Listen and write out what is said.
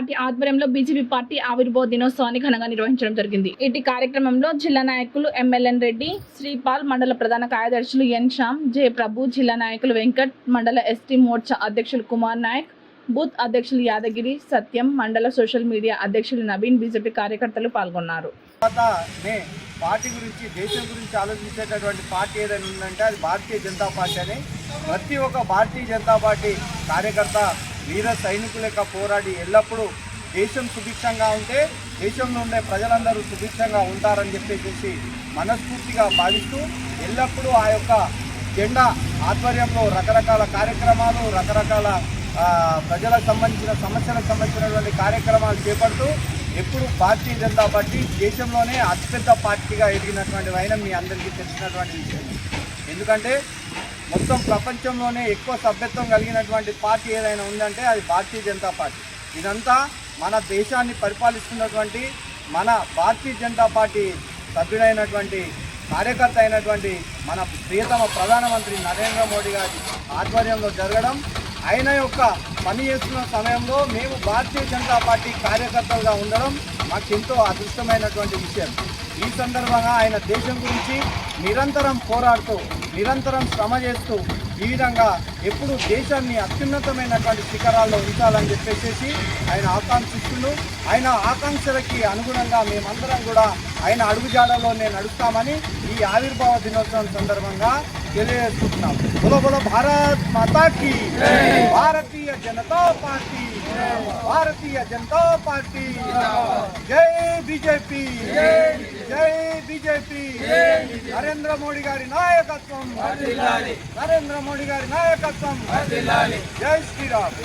Party ఆధ్వర్యంలో BJP party ఆవిర్భావ దినోత్సవాన్ని ఘనంగా నిర్వహించడం జరిగింది. ఇటు కార్యక్రమంలో జిల్లా నాయకులు ఎంఎల్ఎన్ రెడ్డి, శ్రీపాల్, మండల ప్రధాన కార్యదర్శులు ఎన్ శ్యామ్, జయప్రభు, జిల్లా నాయకులు వెంకట్, మండల ఎస్టీ మోర్చా అధ్యక్షులు కుమార్ నాయక్, బూత్ అధ్యక్షులు యాదగిరి, సత్యం, మండల సోషల్ మీడియా అధ్యక్షులు నవీన్, బీజేపీ కార్యకర్తలు పాల్గొన్నారు. పార్టీ గురించి, దేశం గురించి ఆలోచించేటటువంటి పార్టీ ఏదైనా ఉందంటే అది భారతీయ జనతా పార్టీ అని. ప్రతి ఒక్క భారతీయ జనతా పార్టీ కార్యకర్త వీర సైనికుల యొక్క పోరాడి ఎల్లప్పుడూ దేశం సుభిక్షంగా ఉంటే దేశంలో ఉండే ప్రజలందరూ సుభిక్షంగా ఉంటారని చెప్పేసి మనస్ఫూర్తిగా భావిస్తూ ఎల్లప్పుడూ ఆ యొక్క జెండా ఆధ్వర్యంలో రకరకాల కార్యక్రమాలు, రకరకాల ప్రజలకు సంబంధించిన సమస్యలకు సంబంధించినటువంటి కార్యక్రమాలు చేపడుతూ ఎప్పుడు భారతీయ జనతా పార్టీ దేశంలోనే అతిపెద్ద పార్టీగా ఎదిగినటువంటి వైనం మీ అందరికీ తెలిసినటువంటి విషయం. ఎందుకంటే మొత్తం ప్రపంచంలోనే ఎక్కువ సభ్యత్వం కలిగినటువంటి పార్టీ ఏదైనా ఉందంటే అది భారతీయ జనతా పార్టీ. ఇదంతా మన దేశాన్ని పరిపాలిస్తున్నటువంటి మన భారతీయ జనతా పార్టీ సభ్యుడైనటువంటి కార్యకర్త అయినటువంటి మన ప్రియతమ ప్రధానమంత్రి నరేంద్ర మోడీ గారి ఆధ్వర్యంలో జరగడం, ఆయన యొక్క పని చేస్తున్న సమయంలో మేము భారతీయ జనతా పార్టీ కార్యకర్తలుగా ఉండడం మాకు ఎంతో అదృష్టమైనటువంటి విషయం. ఈ సందర్భంగా ఆయన దేశం గురించి నిరంతరం పోరాడుతూ, నిరంతరం శ్రమ చేస్తూ ఈ విధంగా ఎప్పుడు దేశాన్ని అత్యున్నతమైనటువంటి శిఖరాల్లో ఉంచాలని చెప్పేసి ఆయన ఆకాంక్షిస్తున్నారు. ఆయన ఆకాంక్షలకి అనుగుణంగా మేమందరం కూడా ఆయన అడుగుజాడల్లోనే నడుస్తామని ఈ ఆవిర్భావ దినోత్సవం సందర్భంగా తెలియజేస్తున్నాం. బోలో బోలో భారత్ మాతా key, Bharatiya Janata party, Bharatiya Janata party, జై బీజేపీ, జై బీజేపీ. నరేంద్ర మోడీ గారి నాయకత్వం, నరేంద్ర మోడీ గారి నాయకత్వం. జై శ్రీరామ్.